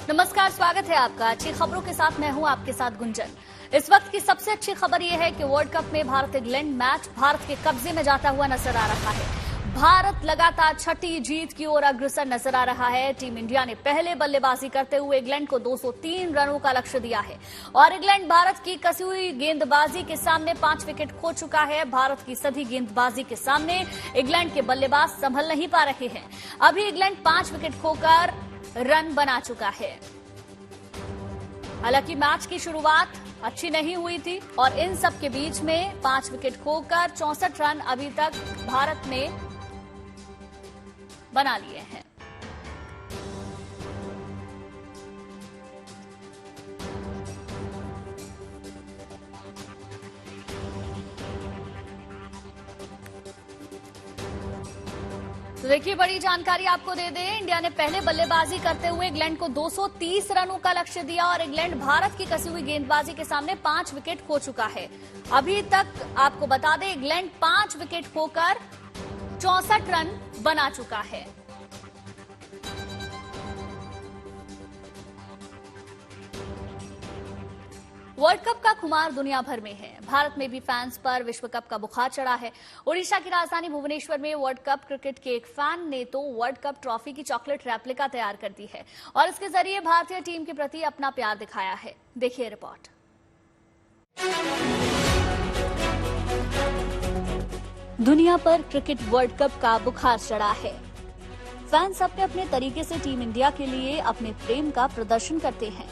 नमस्कार, स्वागत है आपका। अच्छी खबरों के साथ मैं हूं आपके साथ गुंजन। इस वक्त की सबसे अच्छी खबर यह है कि वर्ल्ड कप में भारत इंग्लैंड मैच भारत के कब्जे में जाता हुआ नजर आ रहा है। भारत लगातार छठी जीत की ओर अग्रसर नजर आ रहा है। टीम इंडिया ने पहले बल्लेबाजी करते हुए इंग्लैंड को 203 रनों का लक्ष्य दिया है और इंग्लैंड भारत की कसी हुई गेंदबाजी के सामने 5 विकेट खो चुका है। भारत की सधी गेंदबाजी के सामने इंग्लैंड के बल्लेबाज संभल नहीं पा रहे हैं। अभी इंग्लैंड 5 विकेट खोकर रन बना चुका है। हालांकि मैच की शुरुआत अच्छी नहीं हुई थी और इन सब के बीच में 5 विकेट खोकर 64 रन अभी तक भारत ने बना लिए हैं। तो देखिए, बड़ी जानकारी आपको दे दें। इंडिया ने पहले बल्लेबाजी करते हुए इंग्लैंड को 230 रनों का लक्ष्य दिया और इंग्लैंड भारत की कसी हुई गेंदबाजी के सामने 5 विकेट खो चुका है। अभी तक आपको बता दें, इंग्लैंड 5 विकेट खोकर 64 रन बना चुका है। वर्ल्ड कप का खुमार दुनिया भर में है। भारत में भी फैंस पर विश्व कप का बुखार चढ़ा है। ओडिशा की राजधानी भुवनेश्वर में वर्ल्ड कप क्रिकेट के एक फैन ने तो वर्ल्ड कप ट्रॉफी की चॉकलेट रेप्लिका तैयार कर दी है और इसके जरिए भारतीय टीम के प्रति अपना प्यार दिखाया है। देखिए रिपोर्ट। दुनिया पर क्रिकेट वर्ल्ड कप का बुखार चढ़ा है। फैंस अपने अपने तरीके से टीम इंडिया के लिए अपने प्रेम का प्रदर्शन करते हैं।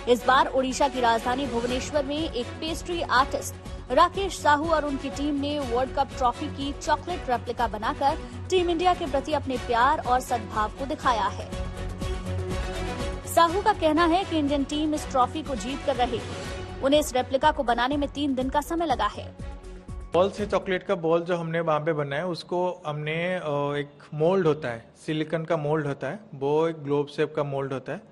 इस बार ओडिशा की राजधानी भुवनेश्वर में एक पेस्ट्री आर्टिस्ट राकेश साहू और उनकी टीम ने वर्ल्ड कप ट्रॉफी की चॉकलेट रेप्लिका बनाकर टीम इंडिया के प्रति अपने प्यार और सद्भाव को दिखाया है। साहू का कहना है कि इंडियन टीम इस ट्रॉफी को जीत कर रहेगी। उन्हें इस रेप्लिका को बनाने में 3 दिन का समय लगा है। बॉल से चॉकलेट का बॉल जो हमने वहाँ पे बनाया, उसको हमने एक मोल्ड होता है, सिलिकॉन का मोल्ड होता है, वो एक ग्लोब शेप का मोल्ड होता है,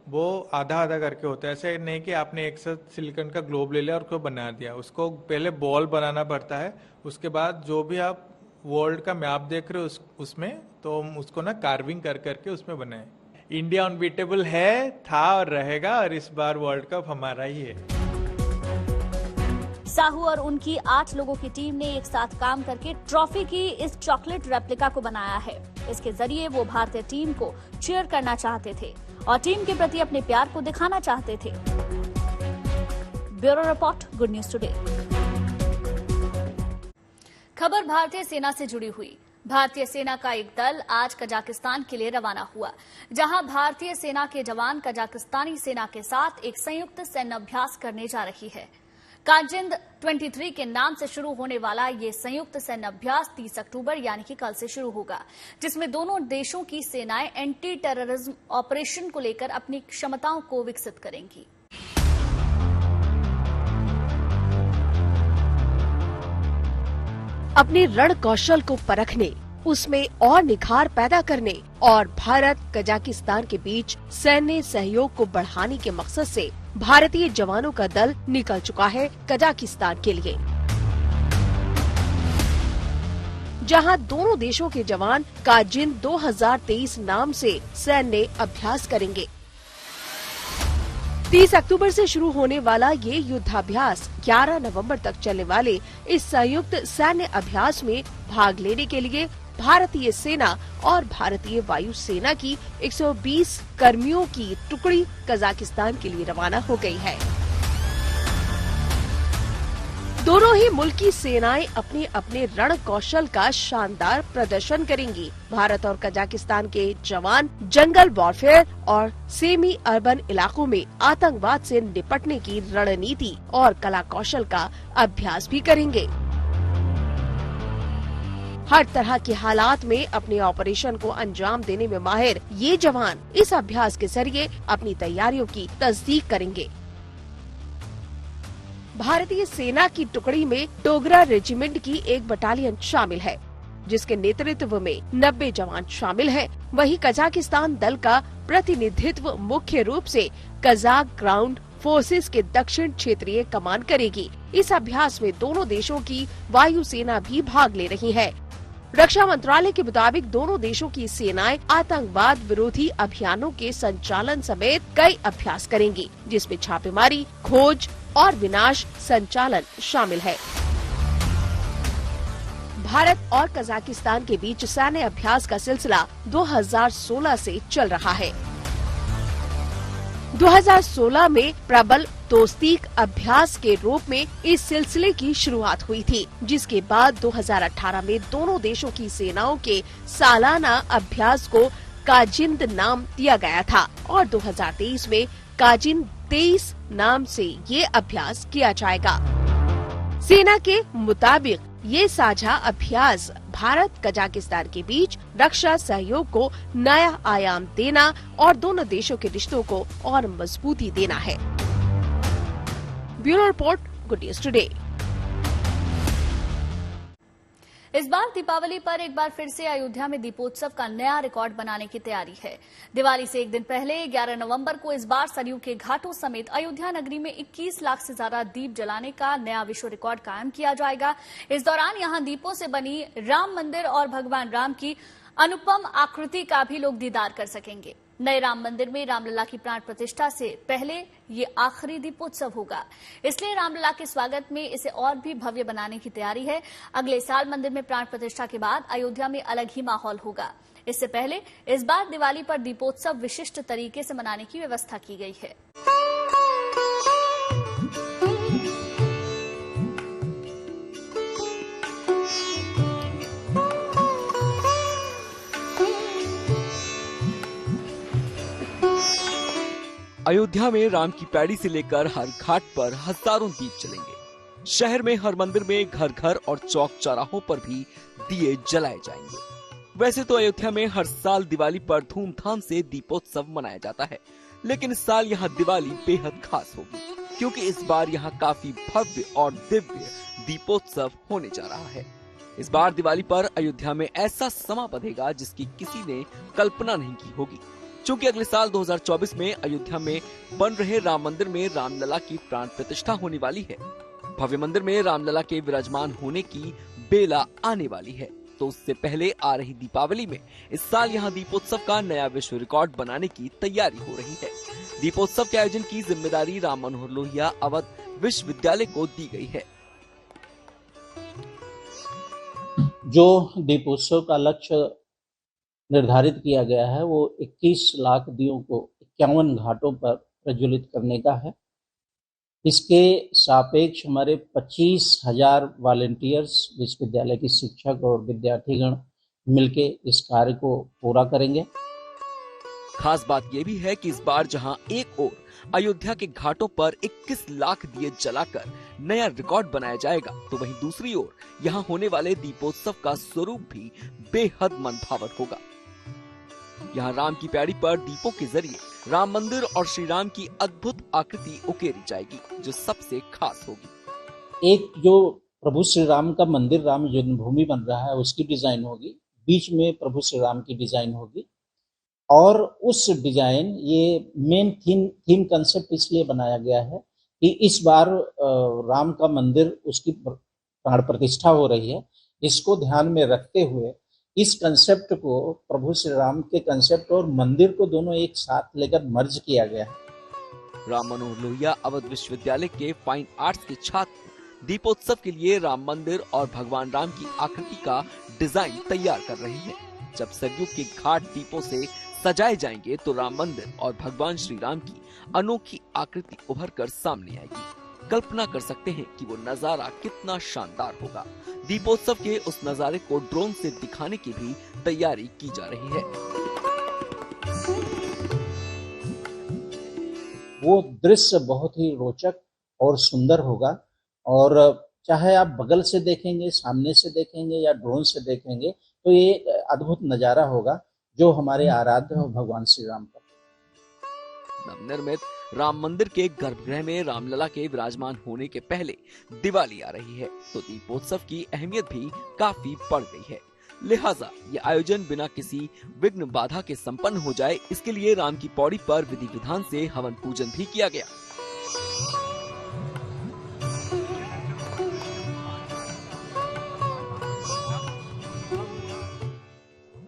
वो आधा आधा करके होता है। ऐसे नहीं कि आपने एक साथ सिलिकॉन का ग्लोब ले लिया और उसको बना दिया। उसको पहले बॉल बनाना पड़ता है, उसके बाद जो भी आप वर्ल्ड का मैप देख रहे हो उसमें तो उसको ना कार्विंग कर करके उसमें बनाए। इंडिया अनबीटेबल है, था और रहेगा और इस बार वर्ल्ड कप हमारा ही है। साहू और उनकी 8 लोगों की टीम ने एक साथ काम करके ट्रॉफी की इस चॉकलेट रेप्लिका को बनाया है। इसके जरिए वो भारतीय टीम को चीयर करना चाहते थे और टीम के प्रति अपने प्यार को दिखाना चाहते थे। Bureau report, good news today. खबर भारतीय सेना से जुड़ी हुई। भारतीय सेना का एक दल आज कजाकिस्तान के लिए रवाना हुआ, जहां भारतीय सेना के जवान कजाकिस्तानी सेना के साथ एक संयुक्त सैन्य अभ्यास करने जा रही है। कारजिंद 23 के नाम से शुरू होने वाला ये संयुक्त सैन्य अभ्यास 30 अक्टूबर यानी कि कल से शुरू होगा, जिसमें दोनों देशों की सेनाएं एंटी टेररिज्म ऑपरेशन को लेकर अपनी क्षमताओं को विकसित करेंगी। अपने रण कौशल को परखने, उसमें और निखार पैदा करने और भारत कजाकिस्तान के बीच सैन्य सहयोग को बढ़ाने के मकसद से भारतीय जवानों का दल निकल चुका है कजाकिस्तान के लिए, जहां दोनों देशों के जवान कारजिंद 2023 नाम से सैन्य अभ्यास करेंगे। 30 अक्टूबर से शुरू होने वाला ये युद्धाभ्यास 11 नवंबर तक चलने वाले इस संयुक्त सैन्य अभ्यास में भाग लेने के लिए भारतीय सेना और भारतीय वायु सेना की 120 कर्मियों की टुकड़ी कजाकिस्तान के लिए रवाना हो गई है। दोनों ही मुल्क की सेनाएं अपने अपने रण कौशल का शानदार प्रदर्शन करेंगी। भारत और कजाकिस्तान के जवान जंगल वॉरफेयर और सेमी अर्बन इलाकों में आतंकवाद से निपटने की रणनीति और कला कौशल का अभ्यास भी करेंगे। हर तरह के हालात में अपने ऑपरेशन को अंजाम देने में माहिर ये जवान इस अभ्यास के जरिए अपनी तैयारियों की तस्दीक करेंगे। भारतीय सेना की टुकड़ी में डोगरा रेजिमेंट की एक बटालियन शामिल है, जिसके नेतृत्व में 90 जवान शामिल हैं। वहीं कजाकिस्तान दल का प्रतिनिधित्व मुख्य रूप से कजाक ग्राउंड फोर्सेस के दक्षिण क्षेत्रीय कमान करेगी। इस अभ्यास में दोनों देशों की वायु सेना भी भाग ले रही है। रक्षा मंत्रालय के मुताबिक दोनों देशों की सेनाएं आतंकवाद विरोधी अभियानों के संचालन समेत कई अभ्यास करेंगी, जिसमें छापेमारी, खोज और विनाश संचालन शामिल है। भारत और कजाकिस्तान के बीच सैन्य अभ्यास का सिलसिला 2016 से चल रहा है। 2016 में प्रबल दोस्तीक अभ्यास के रूप में इस सिलसिले की शुरुआत हुई थी, जिसके बाद 2018 में दोनों देशों की सेनाओं के सालाना अभ्यास को काजिंद नाम दिया गया था और 2023 में काजिंद 23 नाम से ये अभ्यास किया जाएगा। सेना के मुताबिक ये साझा अभ्यास भारत कजाकिस्तान के बीच रक्षा सहयोग को नया आयाम देना और दोनों देशों के रिश्तों को और मजबूती देना है। Bureau report, good news today. इस बार दीपावली पर एक बार फिर से अयोध्या में दीपोत्सव का नया रिकॉर्ड बनाने की तैयारी है। दिवाली से एक दिन पहले 11 नवंबर को इस बार सरयू के घाटों समेत अयोध्या नगरी में 21 लाख से ज्यादा दीप जलाने का नया विश्व रिकॉर्ड कायम किया जाएगा। इस दौरान यहां दीपों से बनी राम मंदिर और भगवान राम की अनुपम आकृति का भी लोग दीदार कर सकेंगे। नए राम मंदिर में रामलला की प्राण प्रतिष्ठा से पहले ये आखिरी दीपोत्सव होगा, इसलिए रामलला के स्वागत में इसे और भी भव्य बनाने की तैयारी है। अगले साल मंदिर में प्राण प्रतिष्ठा के बाद अयोध्या में अलग ही माहौल होगा। इससे पहले इस बार दिवाली पर दीपोत्सव विशिष्ट तरीके से मनाने की व्यवस्था की गई है। अयोध्या में राम की पैड़ी से लेकर हर घाट पर हजारों दीप जलेंगे। शहर में हर मंदिर में घर घर और चौक चौराहों पर भी दिए जलाए जाएंगे। वैसे तो अयोध्या में हर साल दिवाली पर धूमधाम से दीपोत्सव मनाया जाता है, लेकिन इस साल यहाँ दिवाली बेहद खास होगी, क्योंकि इस बार यहाँ काफी भव्य और दिव्य दीपोत्सव होने जा रहा है। इस बार दिवाली पर अयोध्या में ऐसा समा बंधेगा जिसकी किसी ने कल्पना नहीं की होगी। चूंकि अगले साल 2024 में अयोध्या में बन रहे राम मंदिर में रामलला की प्राण प्रतिष्ठा होने वाली है। भव्य मंदिर में रामलला के विराजमान होने की बेला आने वाली है, तो उससे पहले आ रही दीपावली में इस साल यहाँ दीपोत्सव का नया विश्व रिकॉर्ड बनाने की तैयारी हो रही है। दीपोत्सव के आयोजन की जिम्मेदारी राम मनोहर लोहिया अवध विश्वविद्यालय को दी गई है। जो दीपोत्सव का लक्ष्य निर्धारित किया गया है वो 21 लाख दियों को 51 घाटों पर प्रज्वलित करने का है। इसके सापेक्ष हमारे 25,000 वॉलंटियर्स विश्वविद्यालय के शिक्षक और विद्यार्थीगण मिलके इस कार्य को पूरा करेंगे। खास बात ये भी है कि इस बार जहां एक ओर अयोध्या के घाटों पर 21 लाख दिए जलाकर नया रिकॉर्ड बनाया जाएगा, तो वहीं दूसरी ओर यहां होने वाले दीपोत्सव का स्वरूप भी बेहद मनभावक होगा। यहाँ राम की पैड़ी पर दीपों के जरिए राम मंदिर और श्री राम की अद्भुत आकृति उकेरी जाएगी, जो सबसे खास होगी। एक जो प्रभु श्री राम का मंदिर राम जन्मभूमि बन रहा है उसकी डिजाइन होगी, बीच में प्रभु श्री राम की डिजाइन होगी और उस डिजाइन ये मेन थीम कंसेप्ट इसलिए बनाया गया है कि इस बार राम का मंदिर उसकी प्राण प्रतिष्ठा हो रही है। इसको ध्यान में रखते हुए इस कंसेप्ट को प्रभु श्री राम के कंसेप्ट और मंदिर को दोनों एक साथ लेकर मर्ज किया गया है। राम मनोहर लोहिया अवध विश्वविद्यालय के फाइन आर्ट्स के छात्र दीपोत्सव के लिए राम मंदिर और भगवान राम की आकृति का डिजाइन तैयार कर रहे हैं। जब सरयू के घाट दीपों से सजाए जाएंगे तो राम मंदिर और भगवान श्री राम की अनोखी आकृति उभर कर सामने आएगी। कल्पना कर सकते हैं कि वो नजारा कितना शानदार होगा। दीपोत्सव के उस नजारे को ड्रोन से दिखाने की भी तैयारी की जा रही है। वो दृश्य बहुत ही रोचक और सुंदर होगा और चाहे आप बगल से देखेंगे, सामने से देखेंगे या ड्रोन से देखेंगे तो ये अद्भुत नजारा होगा जो हमारे आराध्य भगवान श्री राम का। नवनिर्मित राम मंदिर के गर्भगृह में रामलला के विराजमान होने के पहले दिवाली आ रही है, तो दीपोत्सव की अहमियत भी काफी बढ़ गई है। लिहाजा ये आयोजन बिना किसी विघ्न बाधा के संपन्न हो जाए, इसके लिए राम की पौड़ी पर विधि विधान से हवन पूजन भी किया गया।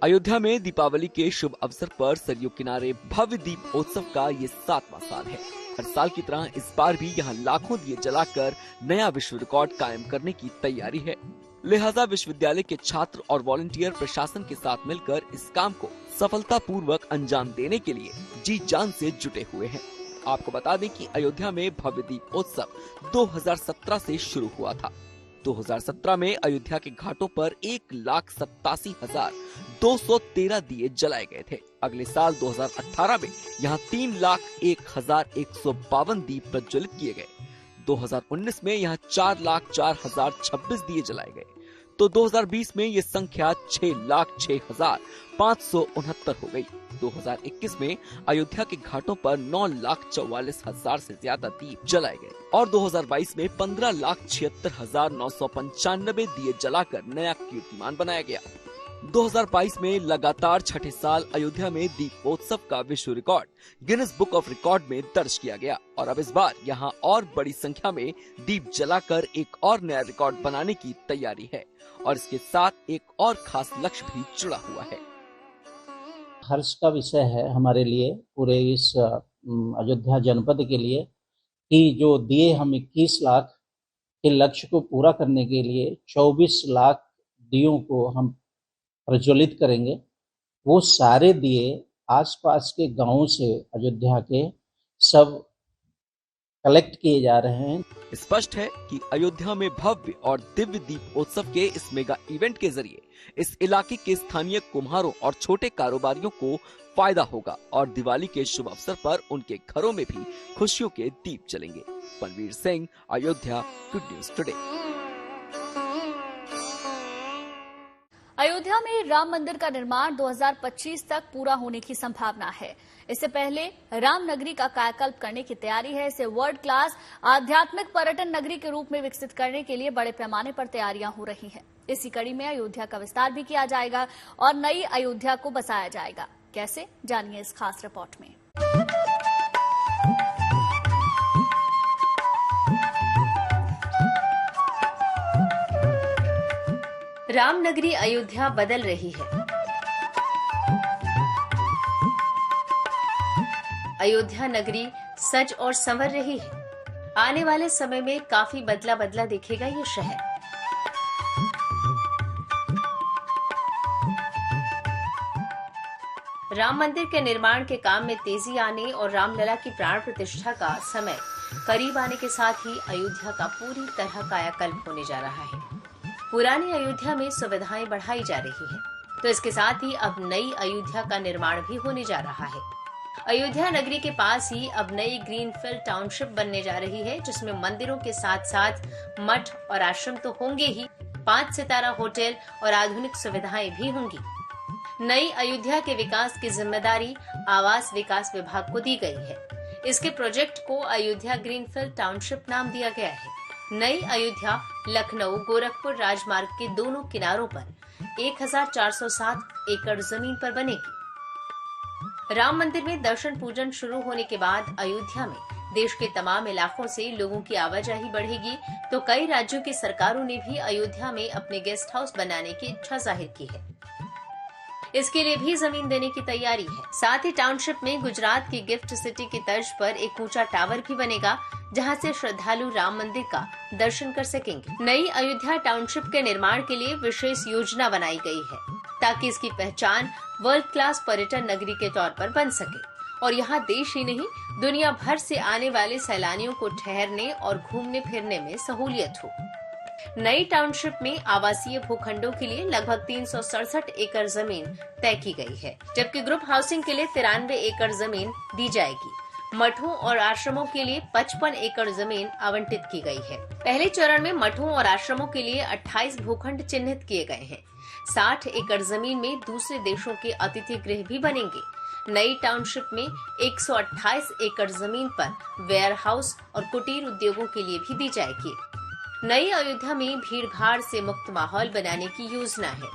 अयोध्या में दीपावली के शुभ अवसर पर सरयू किनारे भव्य दीपोत्सव का ये 7वां साल है। हर साल की तरह इस बार भी यहाँ लाखों दिए जलाकर नया विश्व रिकॉर्ड कायम करने की तैयारी है। लिहाजा विश्वविद्यालय के छात्र और वॉलंटियर प्रशासन के साथ मिलकर इस काम को सफलतापूर्वक अंजाम देने के लिए जी जान से जुटे हुए हैं। आपको बता दें कि अयोध्या में भव्य दीपोत्सव 2017 से शुरू हुआ था। 2017 में अयोध्या के घाटों पर 1,87,213 दिए जलाए गए थे। अगले साल 2018 में यहाँ 3,01,152 दीप प्रज्वलित किए गए। 2019 में यहाँ 4,04,026 दिए जलाए गए। तो 2020 में ये संख्या 6,06,569 हो गई। 2021 में अयोध्या के घाटों पर 9,44,000 से ज्यादा दीप जलाए गए और 2022 में 15,76,995 दिए जलाकर नया कीर्तिमान बनाया गया। 2022 में लगातार छठे साल अयोध्या में दीपोत्सव का विश्व record Guinness book of record में दर्ज किया गया और अब इस बार यहाँ और बड़ी संख्या में दीप जलाकर एक और नया रिकॉर्ड बनाने की तैयारी है और इसके साथ एक और खास लक्ष्य भी जुड़ा हुआ है। हर्ष का विषय है हमारे लिए, पूरे इस अयोध्या जनपद के लिए, कि जो दिए हम 21 लाख के लक्ष्य को पूरा करने के लिए 24 लाख दियों को हम प्रज्वलित करेंगे। वो सारे दिए आसपास के गांवों से अयोध्या के सब कलेक्ट किए जा रहे हैं। स्पष्ट है कि अयोध्या में भव्य और दिव्य दीपोत्सव के इस मेगा इवेंट के जरिए इस इलाके के स्थानीय कुम्हारों और छोटे कारोबारियों को फायदा होगा और दिवाली के शुभ अवसर पर उनके घरों में भी खुशियों के दीप जलेंगे। Panveer Singh, Ayodhya, good news today. Ayodhya में राम मंदिर का निर्माण 2025 तक पूरा होने की संभावना है। इससे पहले राम नगरी का कायाकल्प करने की तैयारी है। इसे वर्ल्ड क्लास आध्यात्मिक पर्यटन नगरी के रूप में विकसित करने के लिए बड़े पैमाने पर तैयारियां हो रही हैं। इसी कड़ी में अयोध्या का विस्तार भी किया जाएगा और नई अयोध्या को बसाया जाएगा। कैसे, जानिए इस खास रिपोर्ट में। रामनगरी अयोध्या बदल रही है। अयोध्या नगरी सज और संवर रही है। आने वाले समय में काफी बदला बदला दिखेगा ये शहर। राम मंदिर के निर्माण के काम में तेजी आने और रामलला की प्राण प्रतिष्ठा का समय करीब आने के साथ ही अयोध्या का पूरी तरह कायाकल्प होने जा रहा है। पुरानी अयोध्या में सुविधाएं बढ़ाई जा रही है, तो इसके साथ ही अब नई अयोध्या का निर्माण भी होने जा रहा है। अयोध्या नगरी के पास ही अब नई ग्रीनफील्ड टाउनशिप बनने जा रही है, जिसमें मंदिरों के साथ साथ मठ और आश्रम तो होंगे ही, 5 सितारा होटल और आधुनिक सुविधाएं भी होंगी। नई अयोध्या के विकास की जिम्मेदारी आवास विकास विभाग को दी गई है। इसके प्रोजेक्ट को अयोध्या ग्रीनफील्ड टाउनशिप नाम दिया गया है। नई अयोध्या लखनऊ गोरखपुर राजमार्ग के दोनों किनारों पर 1407 एकड़ जमीन पर बनेगी। राम मंदिर में दर्शन पूजन शुरू होने के बाद अयोध्या में देश के तमाम इलाकों से लोगों की आवाजाही बढ़ेगी, तो कई राज्यों की सरकारों ने भी अयोध्या में अपने गेस्ट हाउस बनाने की इच्छा जाहिर की है। इसके लिए भी जमीन देने की तैयारी है। साथ ही टाउनशिप में गुजरात की गिफ्ट सिटी की तर्ज पर एक ऊंचा टावर भी बनेगा, जहां से श्रद्धालु राम मंदिर का दर्शन कर सकेंगे। नई अयोध्या टाउनशिप के निर्माण के लिए विशेष योजना बनाई गई है, ताकि इसकी पहचान वर्ल्ड क्लास पर्यटन नगरी के तौर पर बन सके और यहाँ देश ही नहीं दुनिया भर से आने वाले सैलानियों को ठहरने और घूमने फिरने में सहूलियत हो। नई टाउनशिप में आवासीय भूखंडों के लिए लगभग 367 एकड़ जमीन तय की गई है, जबकि ग्रुप हाउसिंग के लिए 93 एकड़ जमीन दी जाएगी। मठों और आश्रमों के लिए 55 एकड़ जमीन आवंटित की गई है। पहले चरण में मठों और आश्रमों के लिए 28 भूखंड चिन्हित किए गए हैं। 60 एकड़ जमीन में दूसरे देशों के अतिथि गृह भी बनेंगे। नई टाउनशिप में 128 एकड़ जमीन पर वेयर हाउस और कुटीर उद्योगों के लिए भी दी जाएगी। नई अयोध्या में भीड़ भाड़ से मुक्त माहौल बनाने की योजना है।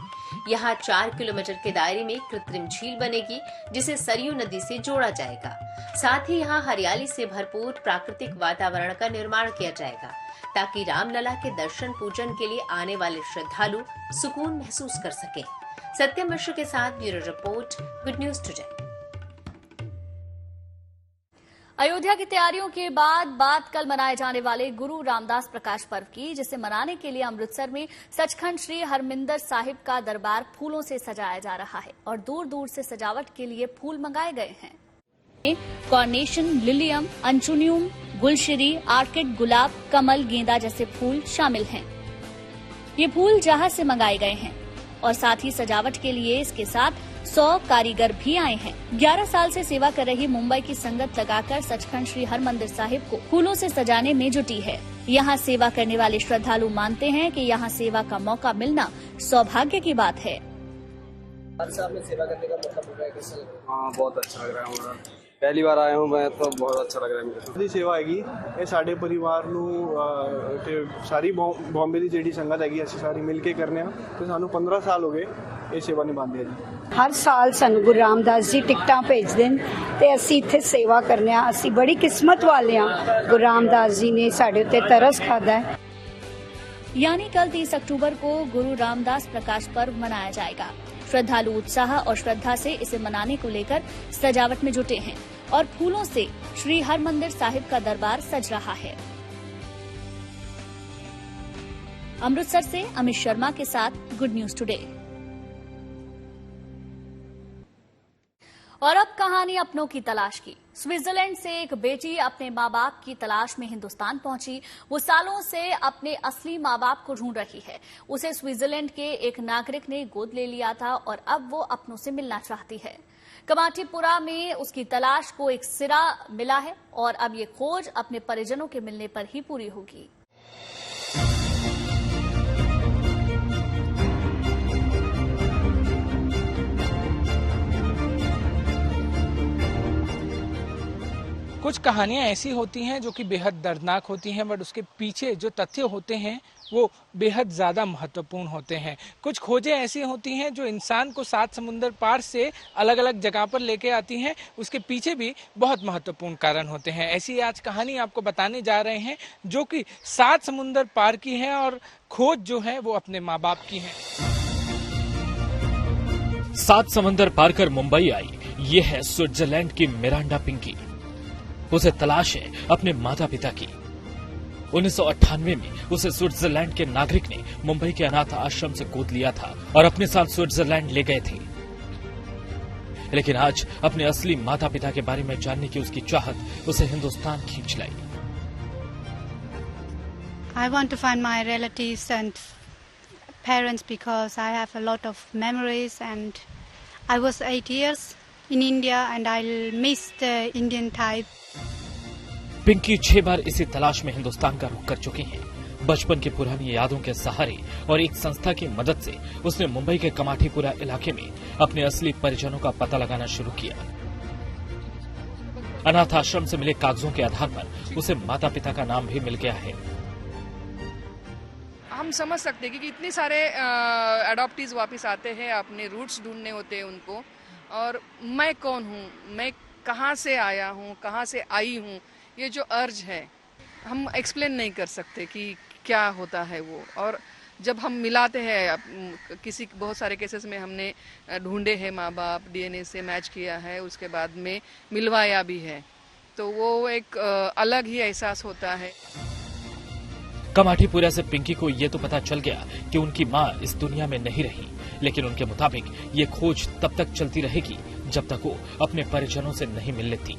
यहाँ 4 किलोमीटर के दायरे में कृत्रिम झील बनेगी, जिसे सरयू नदी से जोड़ा जाएगा। साथ ही यहाँ हरियाली से भरपूर प्राकृतिक वातावरण का निर्माण किया जाएगा, ताकि रामलला के दर्शन पूजन के लिए आने वाले श्रद्धालु सुकून महसूस कर सकें। सत्यम मिश्र के साथ bureau report, good news today. Ayodhya की तैयारियों के बाद बात कल मनाए जाने वाले गुरु रामदास प्रकाश पर्व की, जिसे मनाने के लिए अमृतसर में सचखंड श्री हरमिंदर साहिब का दरबार फूलों से सजाया जा रहा है और दूर दूर से सजावट के लिए फूल मंगाए गए हैं। कॉर्नेशन, लिलियम, अंचुनियम, गुलशिरी, आर्किड, गुलाब, कमल, गेंदा जैसे फूल शामिल हैं। ये फूल जहाज से मंगाए गए हैं और साथ ही सजावट के लिए इसके साथ 100 कारीगर भी आए हैं। 11 साल से सेवा कर रही मुंबई की संगत लगाकर सचखंड श्री हरमंदिर साहिब को फूलों से सजाने में जुटी है। यहाँ सेवा करने वाले श्रद्धालु मानते हैं कि यहाँ सेवा का मौका मिलना सौभाग्य की बात है। हर साल में सेवा करने का मतलब हो रहा है, कैसा लग रहा है? हाँ, बहुत अच्छा लग रहा है हमारा। पहली बार आया हूँ मैं, तो बहुत अच्छा लग रहा है मुझे। ਦੀ ਸੇਵਾ ਹੈਗੀ ਇਹ ਸਾਡੇ ਪਰਿਵਾਰ ਨੂੰ ਤੇ ਸਾਰੀ ਬੰਬੇ ਦੀ ਜਿਹੜੀ ਸੰਗਤ ਹੈਗੀ ਅਸੀਂ ਸਾਰੀ ਮਿਲ ਕੇ ਕਰਨੇ ਆ ਤੇ ਸਾਨੂੰ 15 ਸਾਲ ਹੋ ਗਏ ਇਹ ਸੇਵਾ ਨਿਭਾਉਂਦੇ ਆ ਜੀ। ਹਰ ਸਾਲ ਸਾਨੂੰ ਗੁਰੂ ਰਾਮਦਾਸ ਜੀ ਟਿਕਟਾਂ ਭੇਜਦੇ ਨੇ ਤੇ ਅਸੀਂ ਇੱਥੇ ਸੇਵਾ ਕਰਨੇ ਆ। ਅਸੀਂ ਬੜੀ ਕਿਸਮਤ ਵਾਲੇ ਆ, ਗੁਰੂ ਰਾਮਦਾਸ ਜੀ ਨੇ ਸਾਡੇ ਉੱਤੇ ਤਰਸ ਖਾਦਾ है। यानी कल 30 अक्टूबर को गुरु रामदास प्रकाश पर्व मनाया जाएगा। श्रद्धालु उत्साह और श्रद्धा से इसे मनाने को लेकर सजावट में जुटे हैं और फूलों से श्री हरमंदिर साहिब का दरबार सज रहा है। अमृतसर से अमित शर्मा के साथ गुड न्यूज टुडे। और अब कहानी अपनों की तलाश की। स्विट्जरलैंड से एक बेटी अपने माँ बाप की तलाश में हिंदुस्तान पहुंची। वो सालों से अपने असली माँ बाप को ढूंढ रही है। उसे स्विट्जरलैंड के एक नागरिक ने गोद ले लिया था और अब वो अपनों से मिलना चाहती है। कमाटीपुरा में उसकी तलाश को एक सिरा मिला है और अब ये खोज अपने परिजनों के मिलने पर ही पूरी होगी। कुछ कहानियां ऐसी होती हैं जो कि बेहद दर्दनाक होती हैं, बट उसके पीछे जो तथ्य होते हैं वो बेहद ज़्यादा महत्वपूर्ण होते हैं। कुछ खोजें ऐसी होती हैं जो इंसान को 7 समुंदर पार से अलग अलग जगह पर लेके आती हैं, उसके पीछे भी बहुत महत्वपूर्ण कारण होते हैं। ऐसी आज कहानी आपको बताने जा रहे हैं जो कि 7 समुंदर पार की है और खोज जो है वो अपने माँ बाप की है। 7 समंदर पार कर मुंबई आई ये है स्विट्जरलैंड की मिरांडा पिंकी। उसे तलाश है अपने माता पिता की। 1998 में उसे स्विट्जरलैंड के नागरिक ने मुंबई के अनाथ आश्रम से गोद लिया था और अपने साथ स्विट्जरलैंड ले गए थे। लेकिन आज अपने असली माता पिता के बारे में जानने की उसकी चाहत उसे हिंदुस्तान खींच लाई। I want to find my relatives and parents because I have a lot of memories and I was 8 years in India and I'll miss the Indian type. Pinky 6 बार इसी तलाश में हिंदुस्तान का रुख कर चुकी हैं। बचपन की पुरानी यादों के सहारे और एक संस्था की मदद से उसने मुंबई के कमाटीपुरा इलाके में अपने असली परिजनों का पता लगाना शुरू किया। अनाथ आश्रम से मिले कागजों के आधार पर उसे माता पिता का नाम भी मिल गया है। हम समझ सकते हैं कि इतने सारे अडॉप्टीज वापस आते हैं, अपने रूट्स ढूंढने होते हैं उनको, और मैं कौन हूँ, मैं कहाँ से आया हूँ, कहाँ से आई हूँ, ये जो अर्ज है हम एक्सप्लेन नहीं कर सकते कि क्या होता है वो। और जब हम मिलाते हैं किसी बहुत सारे केसेस में हमने ढूंढे हैं माँ बाप, डीएनए से मैच किया है, उसके बाद में मिलवाया भी है, तो वो एक अलग ही एहसास होता है। कमाटीपुरा से पिंकी को ये तो पता चल गया कि उनकी माँ इस दुनिया में नहीं रही, लेकिन उनके मुताबिक ये खोज तब तक चलती रहेगी जब तक वो अपने परिजनों से नहीं मिल लेती।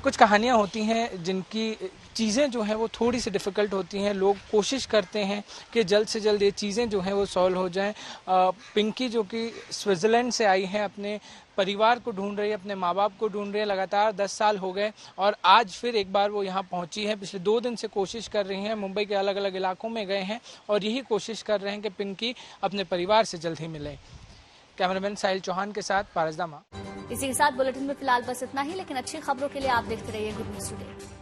कुछ कहानियां होती हैं जिनकी चीज़ें जो हैं वो थोड़ी सी डिफ़िकल्ट होती हैं। लोग कोशिश करते हैं कि जल्द से जल्द ये चीज़ें जो हैं वो सॉल्व हो जाएं। पिंकी जो कि स्विट्ज़रलैंड से आई हैं, अपने परिवार को ढूंढ रही है, अपने माँ बाप को ढूंढ रही है। लगातार 10 साल हो गए और आज फिर एक बार वो यहाँ पहुँची है। पिछले 2 दिन से कोशिश कर रही हैं, मुंबई के अलग अलग इलाकों में गए हैं और यही कोशिश कर रहे हैं कि पिंकी अपने परिवार से जल्द ही मिले। कैमरामैन साहिल चौहान के साथ पारस दामा। इसी के साथ बुलेटिन में फिलहाल बस इतना ही, लेकिन अच्छी खबरों के लिए आप देखते रहिए गुड न्यूज टुडे।